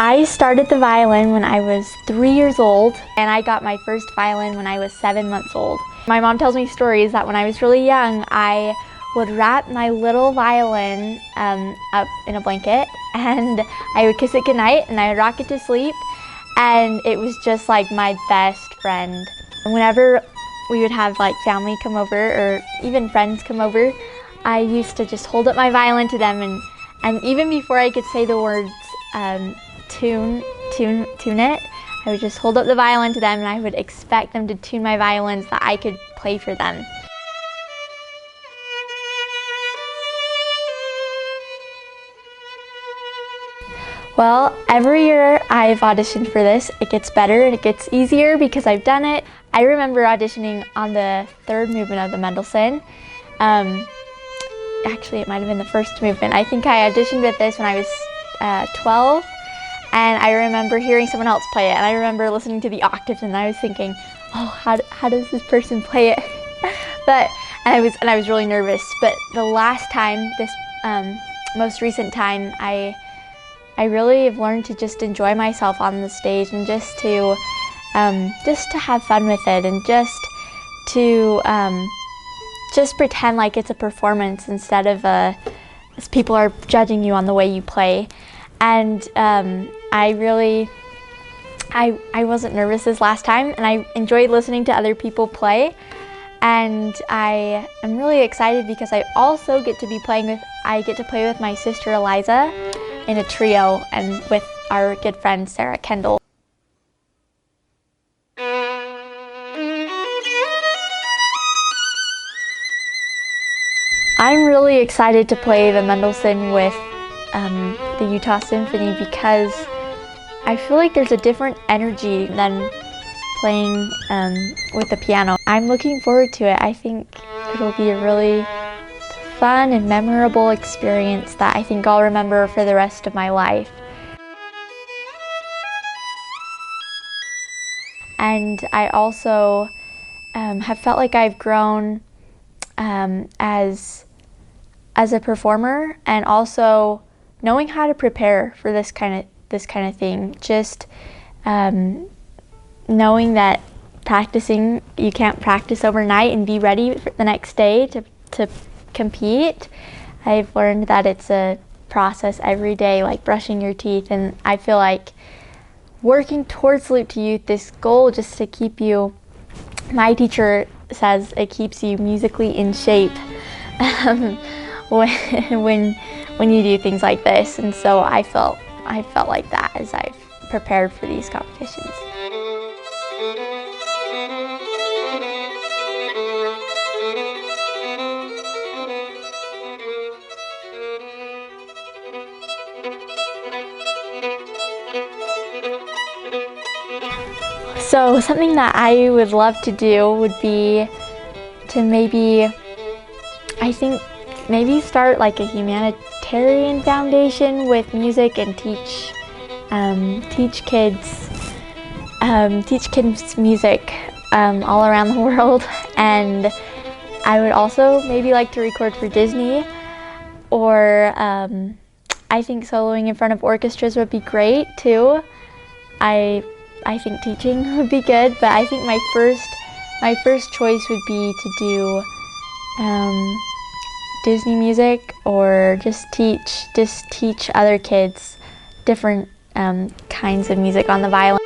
I started the violin when I was 3 years old, and I got my first violin when I was 7 months old. My mom tells me stories that when I was really young, I would wrap my little violin up in a blanket, and I would kiss it goodnight, and I would rock it to sleep, and it was just like my best friend. Whenever we would have like family come over or even friends come over, I used to just hold up my violin to them, and even before I could say the words tune it, I would just hold up the violin to them and I would expect them to tune my violins that I could play for them. Well, every year I've auditioned for this. It gets better and it gets easier because I've done it. I remember auditioning on the third movement of the Mendelssohn. Actually, it might have been the first movement. I think I auditioned with this when I was 12, and I remember hearing someone else play it, and I remember listening to the octaves, and I was thinking, oh, how does this person play it? And I was really nervous. But the last time, this most recent time, I really have learned to just enjoy myself on the stage and just to have fun with it, and just pretend like it's a performance instead of people are judging you on the way you play. And I wasn't nervous this last time, and I enjoyed listening to other people play. And I am really excited because I also get to play with my sister Eliza in a trio, and with our good friend Sarah Kendall. I'm really excited to play the Mendelssohn with the Utah Symphony because I feel like there's a different energy than playing with the piano. I'm looking forward to it. I think it'll be a really fun and memorable experience that I think I'll remember for the rest of my life. And I also have felt like I've grown as a performer, and also knowing how to prepare for this kind of thing. Just knowing that practicing, you can't practice overnight and be ready for the next day to compete. I've learned that it's a process every day, like brushing your teeth, and I feel like working towards Salute to Youth, this goal just to keep you, my teacher says it keeps you musically in shape when you do things like this. And so I felt like that as I've prepared for these competitions. So something that I would love to do would be to maybe start like a humanitarian foundation with music and teach kids music all around the world. And I would also maybe like to record for Disney, or I think soloing in front of orchestras would be great too. I think teaching would be good, but I think my first choice would be to do Disney music, or just teach other kids different kinds of music on the violin.